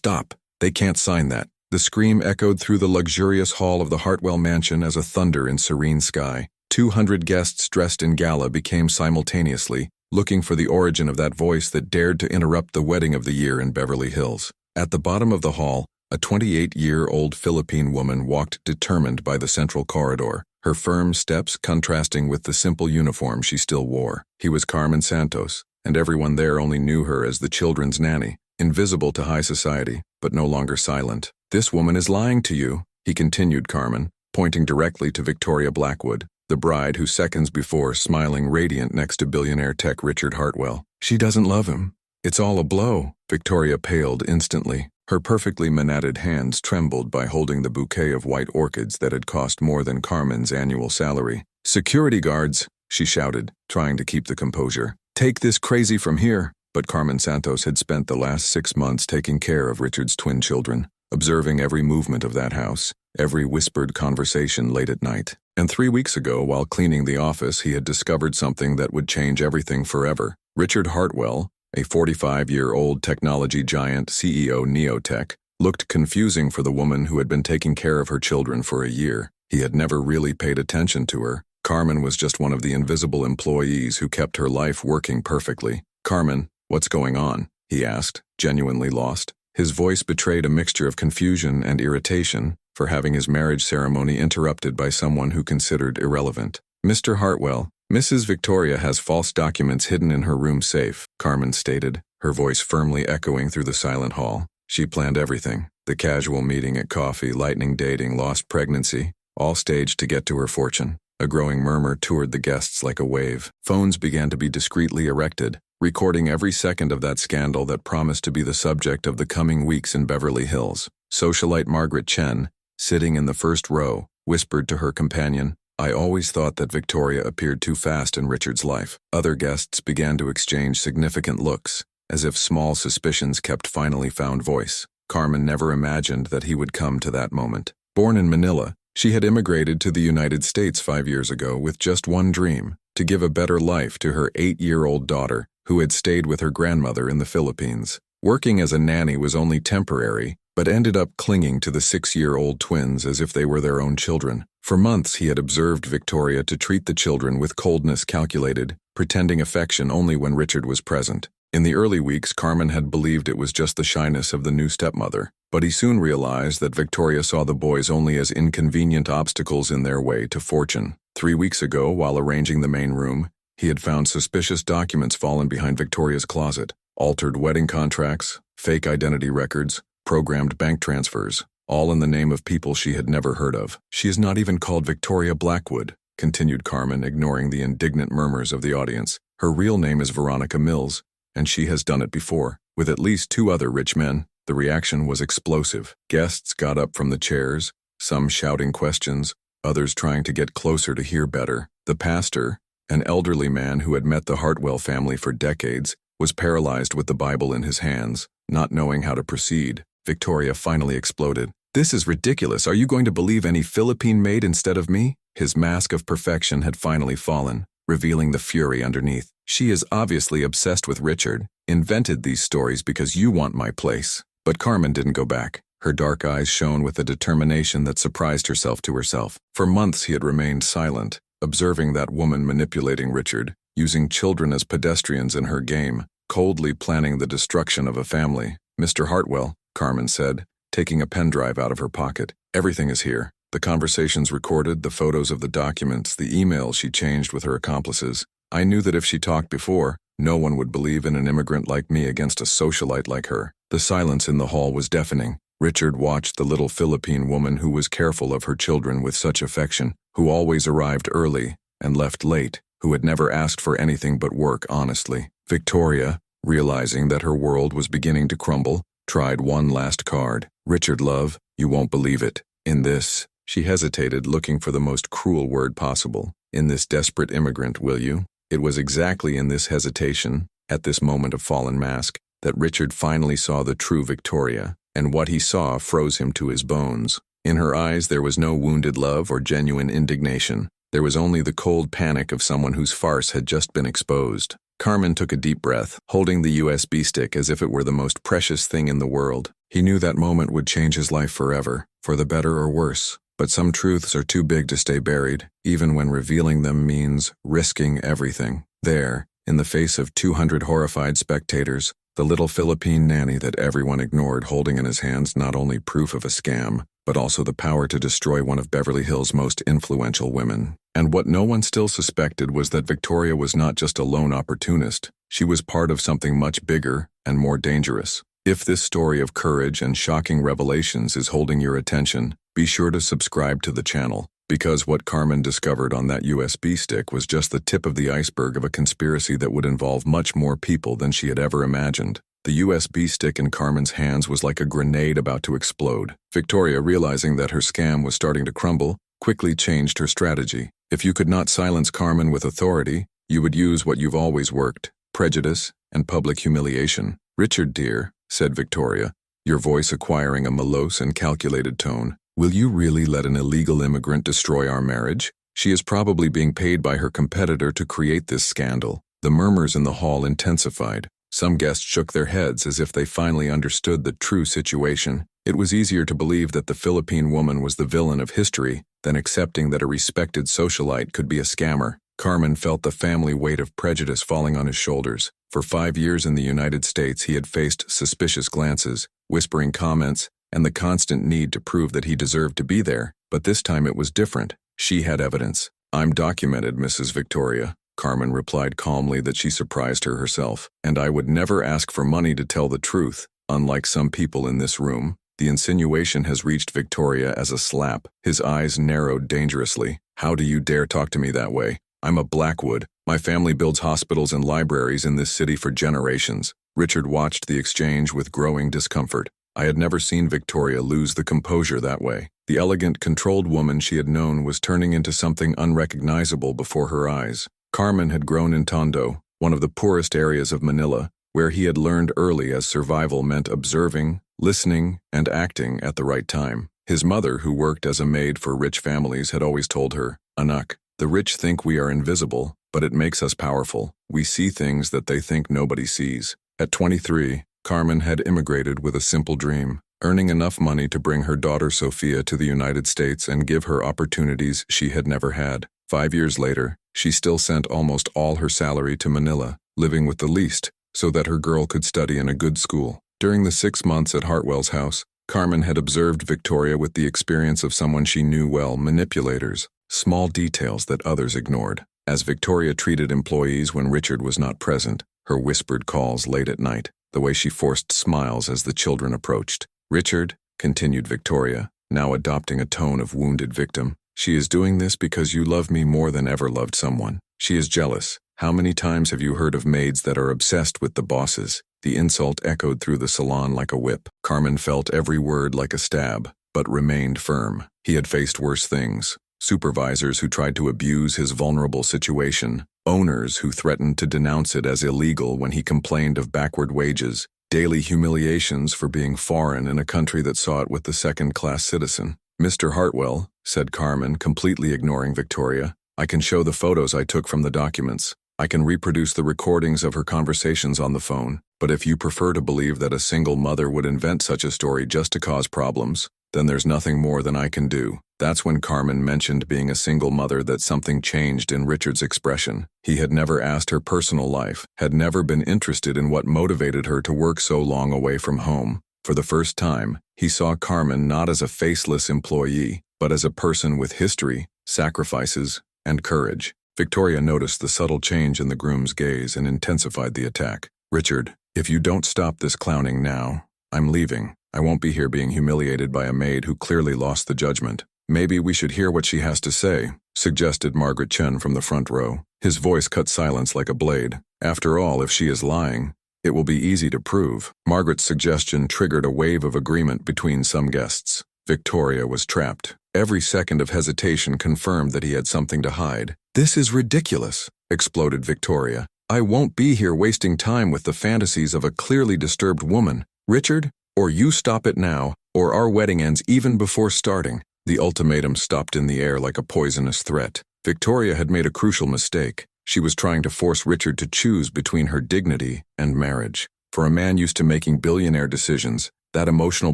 Stop. They can't sign that. The scream echoed through the luxurious hall of the Hartwell mansion as a thunder in serene sky. 200 guests dressed in gala became simultaneously, looking for the origin of that voice that dared to interrupt the wedding of the year in Beverly Hills. At the bottom of the hall, a 28-year-old Philippine woman walked determined by the central corridor, her firm steps contrasting with the simple uniform she still wore. He was Carmen Santos, and everyone there only knew her as the children's nanny, invisible to high society, but no longer silent. "This woman is lying to you," he continued Carmen, pointing directly to Victoria Blackwood, the bride who seconds before smiling radiant next to billionaire tech Richard Hartwell. "She doesn't love him. It's all a blow." Victoria paled instantly. Her perfectly manatted hands trembled by holding the bouquet of white orchids that had cost more than Carmen's annual salary. "Security guards," she shouted, trying to keep the composure. "Take this crazy from here." But Carmen Santos had spent the last 6 months taking care of Richard's twin children, observing every movement of that house, every whispered conversation late at night. And 3 weeks ago, while cleaning the office, he had discovered something that would change everything forever. Richard Hartwell, a 45-year-old technology giant CEO Neotech, looked confusing for the woman who had been taking care of her children for a year. He had never really paid attention to her. Carmen was just one of the invisible employees who kept her life working perfectly. "Carmen, what's going on?" he asked, genuinely lost. His voice betrayed a mixture of confusion and irritation for having his marriage ceremony interrupted by someone who considered irrelevant. "Mr. Hartwell, Mrs. Victoria has false documents hidden in her room safe," Carmen stated, her voice firmly echoing through the silent hall. She planned everything. The casual meeting at coffee, lightning dating, lost pregnancy, all staged to get to her fortune. A growing murmur toured the guests like a wave. Phones began to be discreetly erected, recording every second of that scandal that promised to be the subject of the coming weeks in Beverly Hills. Socialite Margaret Chen, sitting in the first row, whispered to her companion, "I always thought that Victoria appeared too fast in Richard's life." Other guests began to exchange significant looks, as if small suspicions kept finally found voice. Carmen never imagined that he would come to that moment. Born in Manila, she had immigrated to the United States 5 years ago with just one dream: to give a better life to her 8-year-old daughter, who had stayed with her grandmother in the Philippines. Working as a nanny was only temporary, but ended up clinging to the 6-year-old twins as if they were their own children. For months he had observed Victoria to treat the children with coldness calculated, pretending affection only when Richard was present. In the early weeks, Carmen had believed it was just the shyness of the new stepmother, but he soon realized that Victoria saw the boys only as inconvenient obstacles in their way to fortune. 3 weeks ago, while arranging the main room, he had found suspicious documents fallen behind Victoria's closet: altered wedding contracts, fake identity records, programmed bank transfers, all in the name of people she had never heard of. "She is not even called Victoria Blackwood," continued Carmen, ignoring the indignant murmurs of the audience. "Her real name is Veronica Mills, and she has done it before, with at least 2 other rich men." The reaction was explosive. Guests got up from the chairs, some shouting questions, others trying to get closer to hear better. The pastor, an elderly man who had met the Hartwell family for decades, was paralyzed with the Bible in his hands, not knowing how to proceed. Victoria finally exploded. "This is ridiculous. Are you going to believe any Philippine maid instead of me?" His mask of perfection had finally fallen, revealing the fury underneath. "She is obviously obsessed with Richard, invented these stories because you want my place." But Carmen didn't go back. Her dark eyes shone with a determination that surprised herself to herself. For months he had remained silent, observing that woman manipulating Richard, using children as pedestrians in her game, coldly planning the destruction of a family. "Mr. Hartwell," Carmen said, taking a pen drive out of her pocket, "everything is here. The conversations recorded, the photos of the documents, the emails she changed with her accomplices. I knew that if she talked before, no one would believe in an immigrant like me against a socialite like her." The silence in the hall was deafening. Richard watched the little Philippine woman who was careful of her children with such affection, who always arrived early and left late, who had never asked for anything but work honestly. Victoria, realizing that her world was beginning to crumble, tried one last card. "Richard, love, you won't believe it. In this," she hesitated, looking for the most cruel word possible, "in this desperate immigrant, will you?" It was exactly in this hesitation, at this moment of fallen mask, that Richard finally saw the true Victoria, and what he saw froze him to his bones. In her eyes there was no wounded love or genuine indignation. There was only the cold panic of someone whose farce had just been exposed. Carmen took a deep breath, holding the USB stick as if it were the most precious thing in the world. He knew that moment would change his life forever, for the better or worse. But some truths are too big to stay buried, even when revealing them means risking everything. There, in the face of 200 horrified spectators, the little Philippine nanny that everyone ignored holding in his hands not only proof of a scam, but also the power to destroy one of Beverly Hills' most influential women. And what no one still suspected was that Victoria was not just a lone opportunist, she was part of something much bigger and more dangerous. If this story of courage and shocking revelations is holding your attention, be sure to subscribe to the channel, because what Carmen discovered on that USB stick was just the tip of the iceberg of a conspiracy that would involve much more people than she had ever imagined. The USB stick in Carmen's hands was like a grenade about to explode. Victoria, realizing that her scam was starting to crumble, quickly changed her strategy. If you could not silence Carmen with authority, you would use what you've always worked: prejudice and public humiliation. "Richard, dear," said Victoria, your voice acquiring a morose and calculated tone, "will you really let an illegal immigrant destroy our marriage? She is probably being paid by her competitor to create this scandal." The murmurs in the hall intensified. Some guests shook their heads as if they finally understood the true situation. It was easier to believe that the Philippine woman was the villain of history than accepting that a respected socialite could be a scammer. Carmen felt the family weight of prejudice falling on his shoulders. For 5 years in the United States, he had faced suspicious glances, whispering comments, and the constant need to prove that he deserved to be there. But this time it was different. She had evidence. "I'm documented, Mrs. Victoria." Carmen replied calmly that she surprised her herself. "And I would never ask for money to tell the truth, unlike some people in this room." The insinuation has reached Victoria as a slap. His eyes narrowed dangerously. "How do you dare talk to me that way? I'm a Blackwood. My family builds hospitals and libraries in this city for generations." Richard watched the exchange with growing discomfort. I had never seen Victoria lose the composure that way. The elegant, controlled woman she had known was turning into something unrecognizable before her eyes. Carmen had grown in Tondo, one of the poorest areas of Manila, where he had learned early as survival meant observing, listening, and acting at the right time. His mother, who worked as a maid for rich families, had always told her, "Anak, the rich think we are invisible, but it makes us powerful. We see things that they think nobody sees." At 23, Carmen had immigrated with a simple dream: earning enough money to bring her daughter Sophia to the United States and give her opportunities she had never had. 5 years later, she still sent almost all her salary to Manila, living with the least, so that her girl could study in a good school. During the 6 months at Hartwell's house, Carmen had observed Victoria with the experience of someone she knew well: manipulators, small details that others ignored. As Victoria treated employees when Richard was not present, her whispered calls late at night, the way she forced smiles as the children approached. "Richard," continued Victoria, now adopting a tone of wounded victim, "she is doing this because you love me more than ever loved someone. She is jealous. How many times have you heard of maids that are obsessed with the bosses?" The insult echoed through the salon like a whip. Carmen felt every word like a stab, but remained firm. He had faced worse things: supervisors who tried to abuse his vulnerable situation, owners who threatened to denounce it as illegal when he complained of backward wages, daily humiliations for being foreign in a country that saw it with the second-class citizen. "Mr. Hartwell," said Carmen, completely ignoring Victoria, "I can show the photos I took from the documents. I can reproduce the recordings of her conversations on the phone. But if you prefer to believe that a single mother would invent such a story just to cause problems, then there's nothing more than I can do." That's when Carmen mentioned being a single mother that something changed in Richard's expression. He had never asked her personal life, had never been interested in what motivated her to work so long away from home. For the first time, he saw Carmen not as a faceless employee, but as a person with history, sacrifices, and courage. Victoria noticed the subtle change in the groom's gaze and intensified the attack. "Richard, if you don't stop this clowning now, I'm leaving. I won't be here being humiliated by a maid who clearly lost the judgment." "Maybe we should hear what she has to say," suggested Margaret Chen from the front row. His voice cut silence like a blade. "After all, if she is lying, it will be easy to prove." Margaret's suggestion triggered a wave of agreement between some guests. Victoria was trapped. Every second of hesitation confirmed that he had something to hide. "This is ridiculous," exploded Victoria. "I won't be here wasting time with the fantasies of a clearly disturbed woman. Richard, or you stop it now, or our wedding ends even before starting." The ultimatum stopped in the air like a poisonous threat. Victoria had made a crucial mistake. She was trying to force Richard to choose between her dignity and marriage. For a man used to making billionaire decisions, That emotional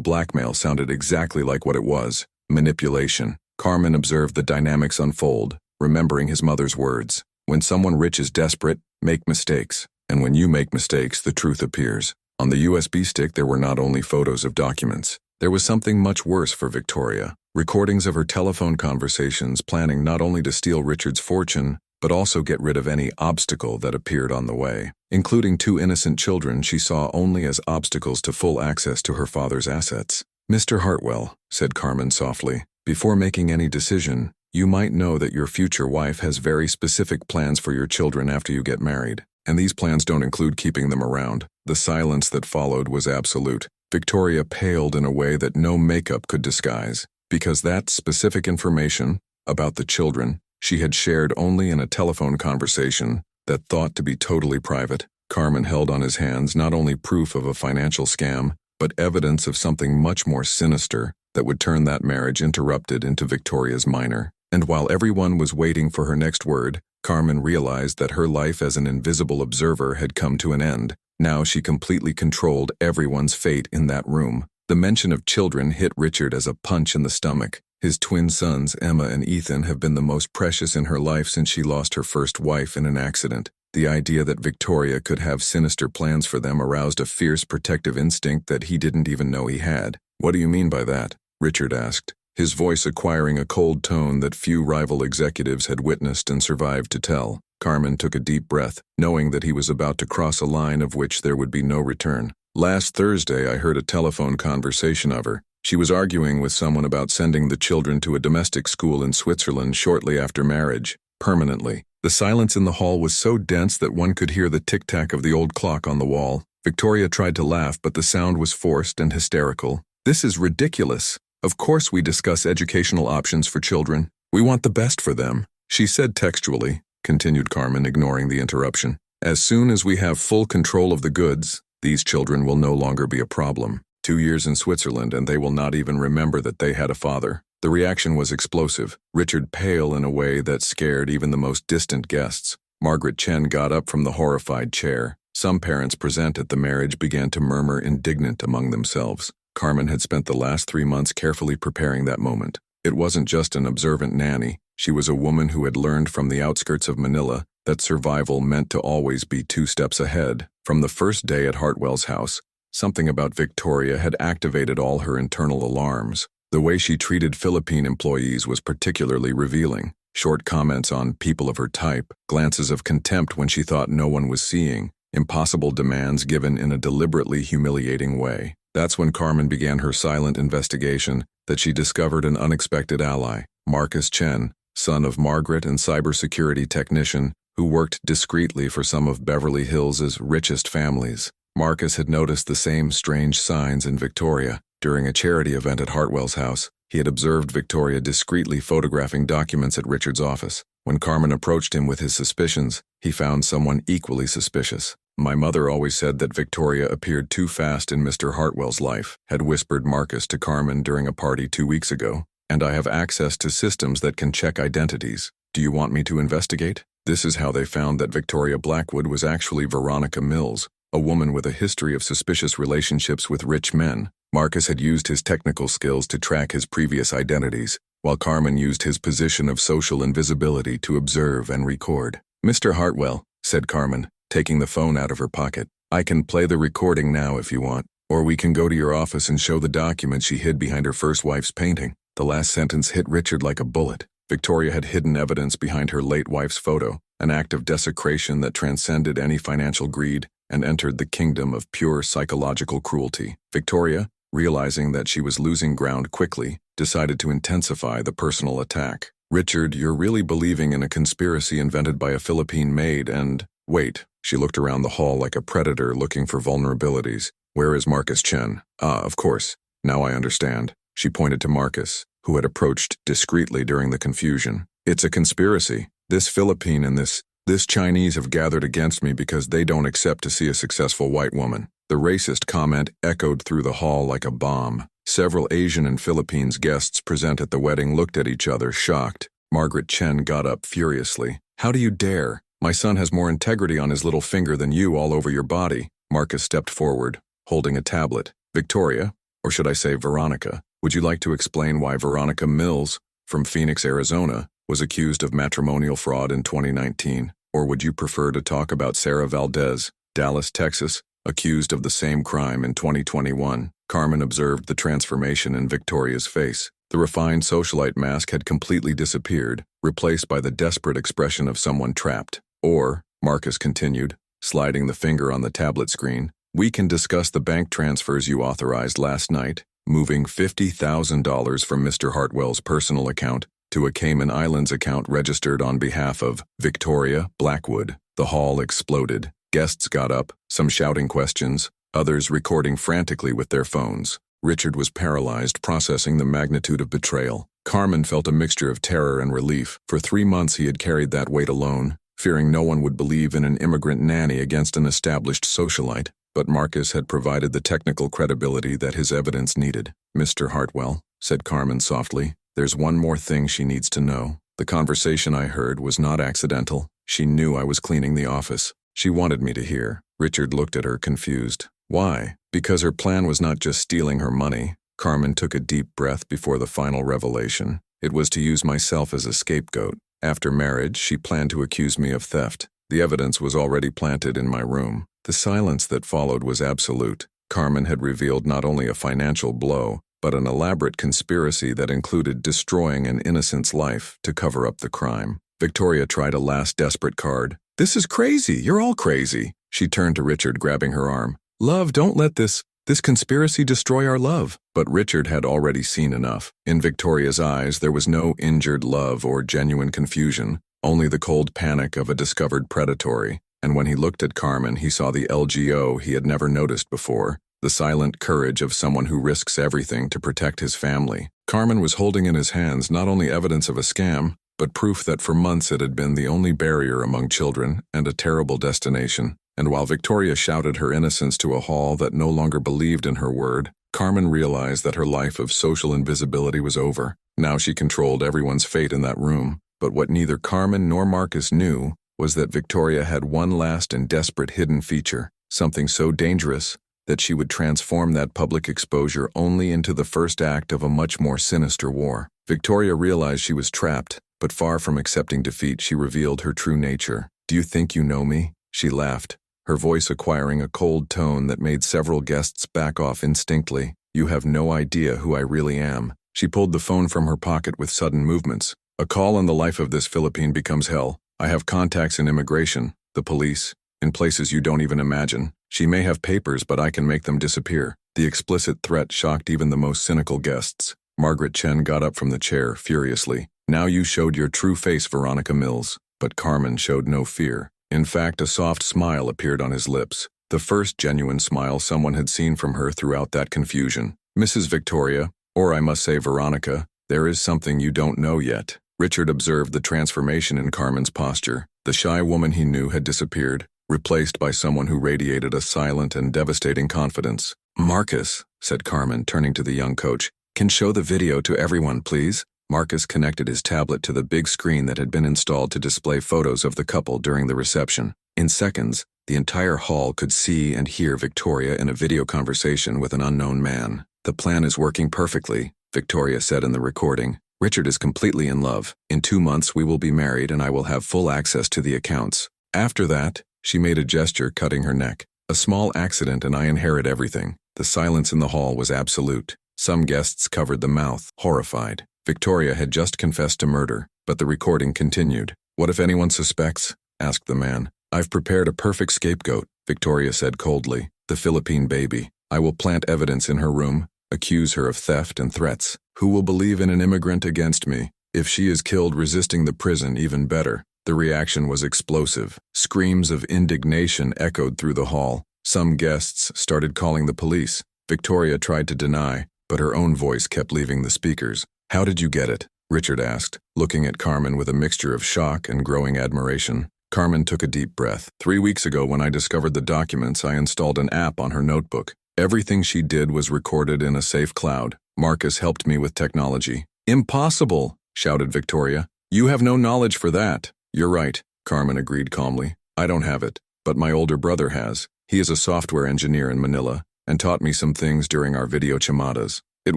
blackmail sounded exactly like what it was: manipulation. Carmen observed the dynamics unfold, remembering his mother's words. When someone rich is desperate, make mistakes. And when you make mistakes, the truth appears. On the USB stick, there were not only photos of documents. There was something much worse for Victoria: recordings of her telephone conversations, planning not only to steal Richard's fortune, but also get rid of any obstacle that appeared on the way. Including 2 innocent children she saw only as obstacles to full access to her father's assets. "Mr. Hartwell," said Carmen softly, "before making any decision, you might know that your future wife has very specific plans for your children after you get married. And these plans don't include keeping them around." The silence that followed was absolute. Victoria paled in a way that no makeup could disguise, because that specific information about the children she had shared only in a telephone conversation that thought to be totally private. Carmen held on his hands not only proof of a financial scam, but evidence of something much more sinister that would turn that marriage interrupted into Victoria's minor. And while everyone was waiting for her next word, Carmen realized that her life as an invisible observer had come to an end. Now she completely controlled everyone's fate in that room. The mention of children hit Richard as a punch in the stomach. His twin sons, Emma and Ethan, have been the most precious in her life since she lost her first wife in an accident. The idea that Victoria could have sinister plans for them aroused a fierce protective instinct that he didn't even know he had. "What do you mean by that?" Richard asked, his voice acquiring a cold tone that few rival executives had witnessed and survived to tell. Carmen took a deep breath, knowing that he was about to cross a line of which there would be no return. "Last Thursday I heard a telephone conversation of her. She was arguing with someone about sending the children to a domestic school in Switzerland shortly after marriage, permanently." The silence in the hall was so dense that one could hear the tic-tac of the old clock on the wall. Victoria tried to laugh, but the sound was forced and hysterical. "This is ridiculous. Of course we discuss educational options for children. We want the best for them," she said textually, continued Carmen, ignoring the interruption. "As soon as we have full control of the goods, these children will no longer be a problem. 2 years in Switzerland and they will not even remember that they had a father." The reaction was explosive, Richard pale in a way that scared even the most distant guests. Margaret Chen got up from the horrified chair. Some parents present at the marriage began to murmur indignant among themselves. Carmen had spent the last 3 months carefully preparing that moment. It wasn't just an observant nanny. She was a woman who had learned from the outskirts of Manila that survival meant to always be 2 steps ahead. From the first day at Hartwell's house, something about Victoria had activated all her internal alarms. The way she treated Philippine employees was particularly revealing. Short comments on people of her type, glances of contempt when she thought no one was seeing, impossible demands given in a deliberately humiliating way. That's when Carmen began her silent investigation, that she discovered an unexpected ally, Marcus Chen, son of Margaret and cybersecurity technician, who worked discreetly for some of Beverly Hills' richest families. Marcus had noticed the same strange signs in Victoria. During a charity event at Hartwell's house, he had observed Victoria discreetly photographing documents at Richard's office. When Carmen approached him with his suspicions, he found someone equally suspicious. "My mother always said that Victoria appeared too fast in Mr. Hartwell's life," had whispered Marcus to Carmen during a party 2 weeks ago. "And I have access to systems that can check identities. Do you want me to investigate?" This is how they found that Victoria Blackwood was actually Veronica Mills, a woman with a history of suspicious relationships with rich men. Marcus had used his technical skills to track his previous identities, while Carmen used his position of social invisibility to observe and record. "Mr. Hartwell," said Carmen, taking the phone out of her pocket, "I can play the recording now if you want, or we can go to your office and show the documents she hid behind her first wife's painting." The last sentence hit Richard like a bullet. Victoria had hidden evidence behind her late wife's photo, an act of desecration that transcended any financial greed and entered the kingdom of pure psychological cruelty. Victoria, realizing that she was losing ground quickly, decided to intensify the personal attack. "Richard, you're really believing in a conspiracy invented by a Philippine maid and—" "Wait." She looked around the hall like a predator looking for vulnerabilities. "Where is Marcus Chen?" "Ah, of course. Now I understand." She pointed to Marcus, who had approached discreetly during the confusion. "It's a conspiracy. This Philippine and this Chinese have gathered against me because they don't accept to see a successful white woman." The racist comment echoed through the hall like a bomb. Several Asian and Philippines guests present at the wedding looked at each other, shocked. Margaret Chen got up furiously. "How do you dare? My son has more integrity on his little finger than you all over your body." Marcus stepped forward, holding a tablet. "Victoria, Or should I say Veronica? Would you like to explain why Veronica Mills, from Phoenix, Arizona, was accused of matrimonial fraud in 2019? Or would you prefer to talk about Sarah Valdez, Dallas, Texas, accused of the same crime in 2021? Carmen observed the transformation in Victoria's face. The refined socialite mask had completely disappeared, replaced by the desperate expression of someone trapped. Or, Marcus continued, sliding the finger on the tablet screen, we can discuss the bank transfers you authorized last night, moving $50,000 from Mr. Hartwell's personal account to a Cayman Islands account registered on behalf of Victoria Blackwood. The hall exploded. Guests got up, some shouting questions, others recording frantically with their phones. Richard was paralyzed, processing the magnitude of betrayal. Carmen felt a mixture of terror and relief. For 3 months he had carried that weight alone, fearing no one would believe in an immigrant nanny against an established socialite. But Marcus had provided the technical credibility that his evidence needed. Mr. Hartwell, said Carmen softly, there's one more thing she needs to know. The conversation I heard was not accidental. She knew I was cleaning the office. She wanted me to hear. Richard looked at her confused. Why? Because her plan was not just stealing her money. Carmen took a deep breath before the final revelation. It was to use myself as a scapegoat. After marriage, she planned to accuse me of theft. The evidence was already planted in my room. The silence that followed was absolute. Carmen had revealed not only a financial blow, but an elaborate conspiracy that included destroying an innocent's life to cover up the crime. Victoria tried a last desperate card. This is crazy. You're all crazy. She turned to Richard, grabbing her arm. Love, don't let this conspiracy destroy our love. But Richard had already seen enough. In Victoria's eyes, there was no injured love or genuine confusion, only the cold panic of a discovered predatory. And when he looked at Carmen, he saw the LGO he had never noticed before, the silent courage of someone who risks everything to protect his family. Carmen was holding in his hands not only evidence of a scam, but proof that for months it had been the only barrier among children and a terrible destination. And while Victoria shouted her innocence to a hall that no longer believed in her word, Carmen realized that her life of social invisibility was over. Now she controlled everyone's fate in that room. But what neither Carmen nor Marcus knew was that Victoria had one last and desperate hidden feature, something so dangerous that she would transform that public exposure only into the first act of a much more sinister war. Victoria realized she was trapped, but far from accepting defeat, she revealed her true nature. Do you think you know me? She laughed, her voice acquiring a cold tone that made several guests back off instinctively. You have no idea who I really am. She pulled the phone from her pocket with sudden movements. A call on the life of this Philippine becomes hell. I have contacts in immigration, the police, in places you don't even imagine. She may have papers, but I can make them disappear. The explicit threat shocked even the most cynical guests. Margaret Chen got up from the chair, furiously. Now you showed your true face, Veronica Mills. But Carmen showed no fear. In fact, a soft smile appeared on his lips, the first genuine smile someone had seen from her throughout that confusion. Mrs. Victoria, or I must say Veronica, there is something you don't know yet. Richard observed the transformation in Carmen's posture. The shy woman he knew had disappeared, replaced by someone who radiated a silent and devastating confidence. Marcus, said Carmen, turning to the young coach, can show the video to everyone, please? Marcus connected his tablet to the big screen that had been installed to display photos of the couple during the reception. In seconds, the entire hall could see and hear Victoria in a video conversation with an unknown man. The plan is working perfectly, Victoria said in the recording. Richard is completely in love. In 2 months we will be married and I will have full access to the accounts. After that, she made a gesture, cutting her neck. A small accident and I inherit everything. The silence in the hall was absolute. Some guests covered the mouth, horrified. Victoria had just confessed to murder, but the recording continued. What if anyone suspects? Asked the man. I've prepared a perfect scapegoat, Victoria said coldly. The Philippine baby. I will plant evidence in her room, accuse her of theft and threats. Who will believe in an immigrant against me? If she is killed resisting the prison, even better. The reaction was explosive. Screams of indignation echoed through the hall. Some guests started calling the police. Victoria tried to deny, but her own voice kept leaving the speakers. How did you get it? Richard asked, looking at Carmen with a mixture of shock and growing admiration. Carmen took a deep breath. 3 weeks ago, when I discovered the documents, I installed an app on her notebook. Everything she did was recorded in a safe cloud. Marcus helped me with technology. Impossible, shouted Victoria. You have no knowledge for that. You're right, Carmen agreed calmly. I don't have it, but my older brother has. He is a software engineer in Manila. and taught me some things during our video chamadas. It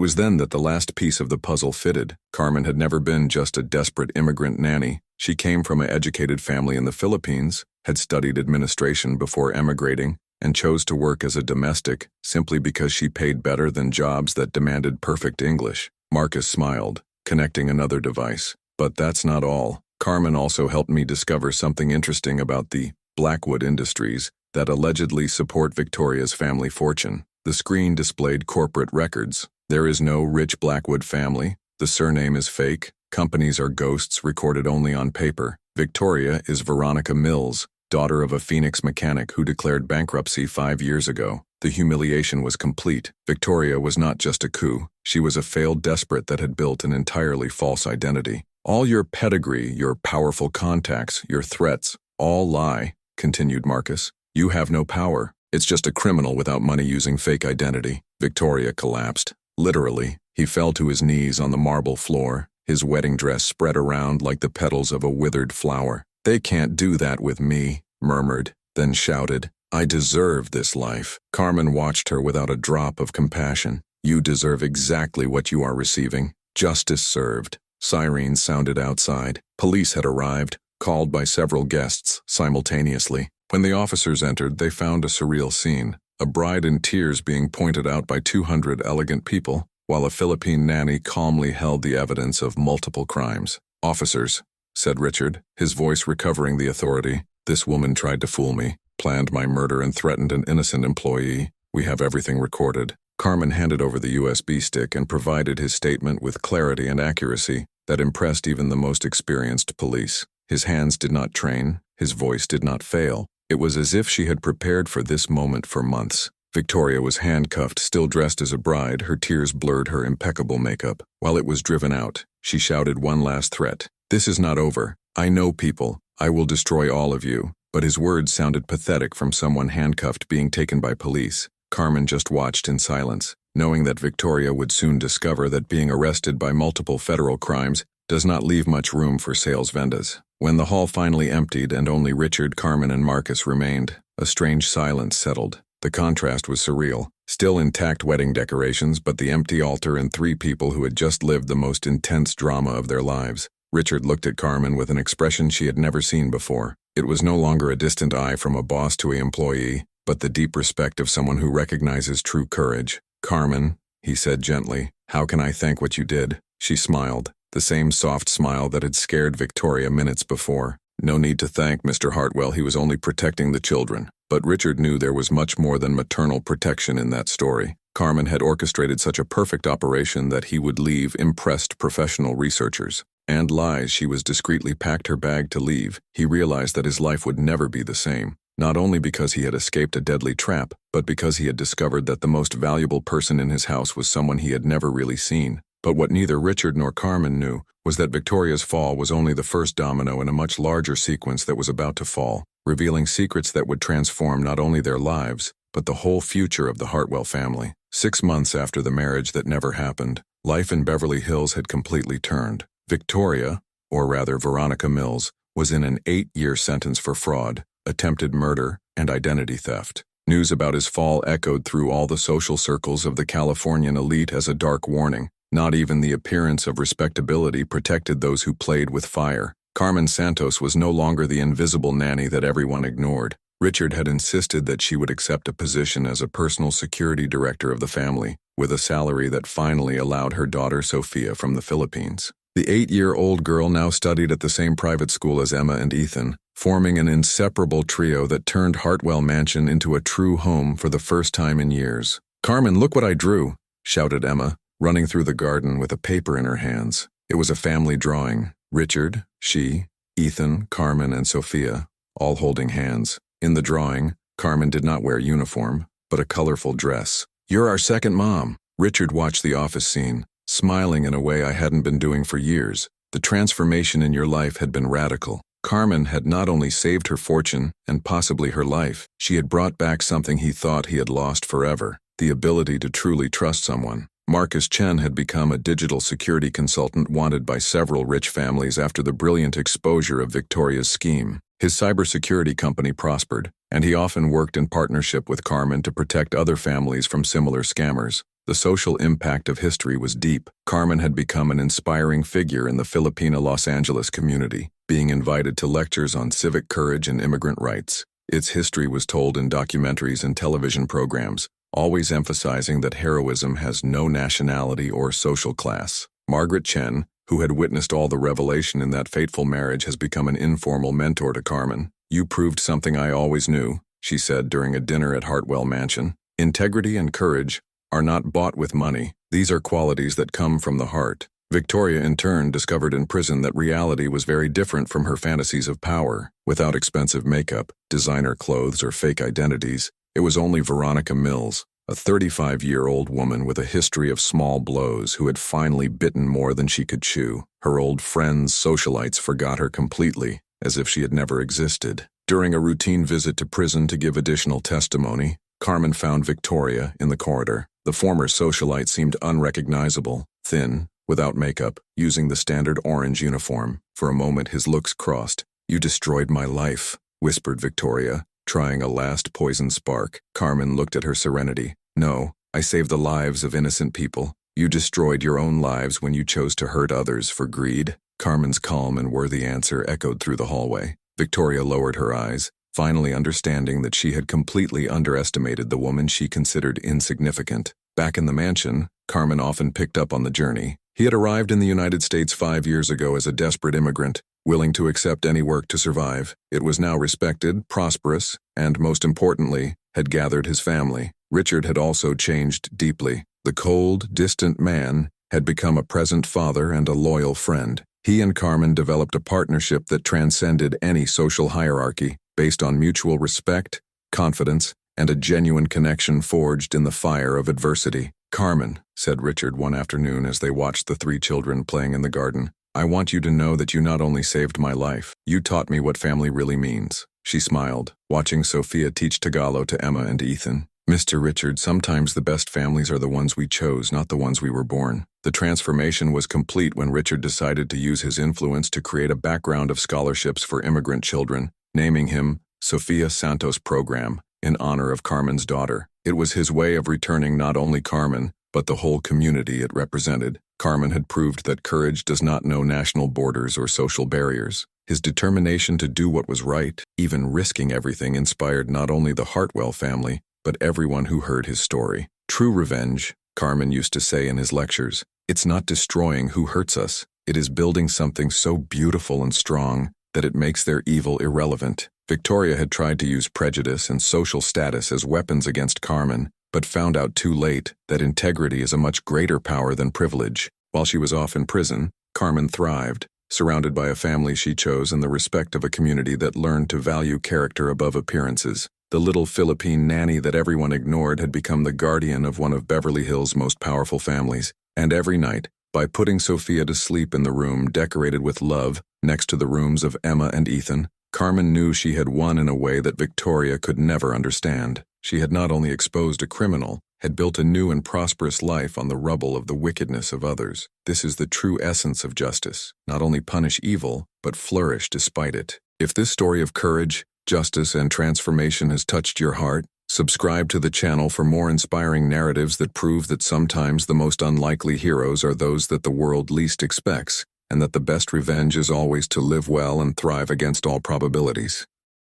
was then that the last piece of the puzzle fitted. Carmen had never been just a desperate immigrant nanny. She came from an educated family in the Philippines, had studied administration before emigrating, and chose to work as a domestic simply because she paid better than jobs that demanded perfect English. Marcus smiled, connecting another device. But that's not all. Carmen also helped me discover something interesting about the Blackwood Industries that allegedly support Victoria's family fortune. The screen displayed corporate records. There is no rich Blackwood family. The surname is fake. Companies are ghosts recorded only on paper. Victoria is Veronica Mills, daughter of a Phoenix mechanic who declared bankruptcy 5 years ago. The humiliation was complete. Victoria was not just a coup. She was a failed desperate that had built an entirely false identity. All your pedigree, your powerful contacts, your threats, all lie, continued Marcus. You have no power. It's just a criminal without money using fake identity. Victoria collapsed. Literally, he fell to his knees on the marble floor, his wedding dress spread around like the petals of a withered flower. They can't do that with me, murmured, then shouted, I deserve this life. Carmen watched her without a drop of compassion. You deserve exactly what you are receiving. Justice served. Sirens sounded outside. Police had arrived, called by several guests simultaneously. When the officers entered, they found a surreal scene. A bride in tears being pointed out by 200 elegant people, while a Philippine nanny calmly held the evidence of multiple crimes. Officers, said Richard, his voice recovering the authority, this woman tried to fool me, planned my murder and threatened an innocent employee. We have everything recorded. Carmen handed over the USB stick and provided his statement with clarity and accuracy that impressed even the most experienced police. His hands did not train, his voice did not fail. It was as if she had prepared for this moment for months. Victoria was handcuffed, still dressed as a bride. Her tears blurred her impeccable makeup. While it was driven out, she shouted one last threat. This is not over. I know people. I will destroy all of you. But his words sounded pathetic from someone handcuffed being taken by police. Carmen just watched in silence, knowing that Victoria would soon discover that being arrested by multiple federal crimes does not leave much room for sales vendas. When the hall finally emptied and only Richard, Carmen, and Marcus remained, a strange silence settled. The contrast was surreal. Still intact wedding decorations, but the empty altar and 3 people who had just lived the most intense drama of their lives. Richard looked at Carmen with an expression she had never seen before. It was no longer a distant eye from a boss to an employee, but the deep respect of someone who recognizes true courage. Carmen, he said gently, how can I thank what you did? She smiled, the same soft smile that had scared Victoria minutes before. No need to thank Mr. Hartwell, he was only protecting the children. But Richard knew there was much more than maternal protection in that story. Carmen had orchestrated such a perfect operation that he would leave impressed professional researchers. And lies, she was discreetly packed her bag to leave. He realized that his life would never be the same. Not only because he had escaped a deadly trap, but because he had discovered that the most valuable person in his house was someone he had never really seen. But what neither Richard nor Carmen knew was that Victoria's fall was only the first domino in a much larger sequence that was about to fall, revealing secrets that would transform not only their lives, but the whole future of the Hartwell family. 6 months after the marriage that never happened, life in Beverly Hills had completely turned. Victoria, or rather Veronica Mills, was in an 8-year sentence for fraud, attempted murder, and identity theft. News about his fall echoed through all the social circles of the Californian elite as a dark warning. Not even the appearance of respectability protected those who played with fire. Carmen Santos was no longer the invisible nanny that everyone ignored. Richard had insisted that she would accept a position as a personal security director of the family, with a salary that finally allowed her daughter Sophia from the Philippines. The 8-year-old girl now studied at the same private school as Emma and Ethan, forming an inseparable trio that turned Hartwell Mansion into a true home for the first time in years. "Carmen, look what I drew," shouted Emma, running through the garden with a paper in her hands. It was a family drawing. Richard, she, Ethan, Carmen, and Sophia, all holding hands. In the drawing, Carmen did not wear uniform, but a colorful dress. "You're our second mom." Richard watched the office scene, smiling in a way I hadn't been doing for years. The transformation in your life had been radical. Carmen had not only saved her fortune and possibly her life, she had brought back something he thought he had lost forever, the ability to truly trust someone. Marcus Chen had become a digital security consultant wanted by several rich families after the brilliant exposure of Victoria's scheme. His cybersecurity company prospered, and he often worked in partnership with Carmen to protect other families from similar scammers. The social impact of history was deep. Carmen had become an inspiring figure in the Filipina Los Angeles community, being invited to lectures on civic courage and immigrant rights. Its history was told in documentaries and television programs, always emphasizing that heroism has no nationality or social class. Margaret Chen, who had witnessed all the revelation in that fateful marriage, has become an informal mentor to Carmen. "You proved something I always knew," she said during a dinner at Hartwell Mansion. "Integrity and courage are not bought with money. These are qualities that come from the heart." Victoria, in turn, discovered in prison that reality was very different from her fantasies of power. Without expensive makeup, designer clothes, or fake identities, it was only Veronica Mills, a 35-year-old woman with a history of small blows who had finally bitten more than she could chew. Her old friends, socialites, forgot her completely, as if she had never existed. During a routine visit to prison to give additional testimony, Carmen found Victoria in the corridor. The former socialite seemed unrecognizable, thin, without makeup, using the standard orange uniform. For a moment his looks crossed. "You destroyed my life," whispered Victoria, trying a last poison spark. Carmen looked at her serenity. "No, I saved the lives of innocent people. You destroyed your own lives when you chose to hurt others for greed." Carmen's calm and worthy answer echoed through the hallway. Victoria lowered her eyes, finally understanding that she had completely underestimated the woman she considered insignificant. Back in the mansion, Carmen often picked up on the journey. He had arrived in the United States 5 years ago as a desperate immigrant, willing to accept any work to survive. It was now respected, prosperous, and, most importantly, had gathered his family. Richard had also changed deeply. The cold, distant man had become a present father and a loyal friend. He and Carmen developed a partnership that transcended any social hierarchy, based on mutual respect, confidence, and a genuine connection forged in the fire of adversity. "Carmen," said Richard one afternoon as they watched the 3 children playing in the garden, "I want you to know that you not only saved my life, you taught me what family really means." She smiled, watching Sophia teach Tagalog to Emma and Ethan. "Mr. Richard, sometimes the best families are the ones we chose, not the ones we were born." The transformation was complete when Richard decided to use his influence to create a background of scholarships for immigrant children, naming him Sophia Santos Program, in honor of Carmen's daughter. It was his way of returning not only Carmen, but the whole community it represented. Carmen had proved that courage does not know national borders or social barriers. His determination to do what was right, even risking everything, inspired not only the Hartwell family, but everyone who heard his story. "True revenge," Carmen used to say in his lectures, "it's not destroying who hurts us. It is building something so beautiful and strong that it makes their evil irrelevant." Victoria had tried to use prejudice and social status as weapons against Carmen, but found out too late that integrity is a much greater power than privilege. While she was off in prison, Carmen thrived, surrounded by a family she chose and the respect of a community that learned to value character above appearances. The little Philippine nanny that everyone ignored had become the guardian of one of Beverly Hills' most powerful families. And every night, by putting Sophia to sleep in the room decorated with love next to the rooms of Emma and Ethan, Carmen knew she had won in a way that Victoria could never understand. She had not only exposed a criminal, had built a new and prosperous life on the rubble of the wickedness of others. This is the true essence of justice. Not only punish evil, but flourish despite it. If this story of courage, justice, and transformation has touched your heart, subscribe to the channel for more inspiring narratives that prove that sometimes the most unlikely heroes are those that the world least expects, and that the best revenge is always to live well and thrive against all probabilities.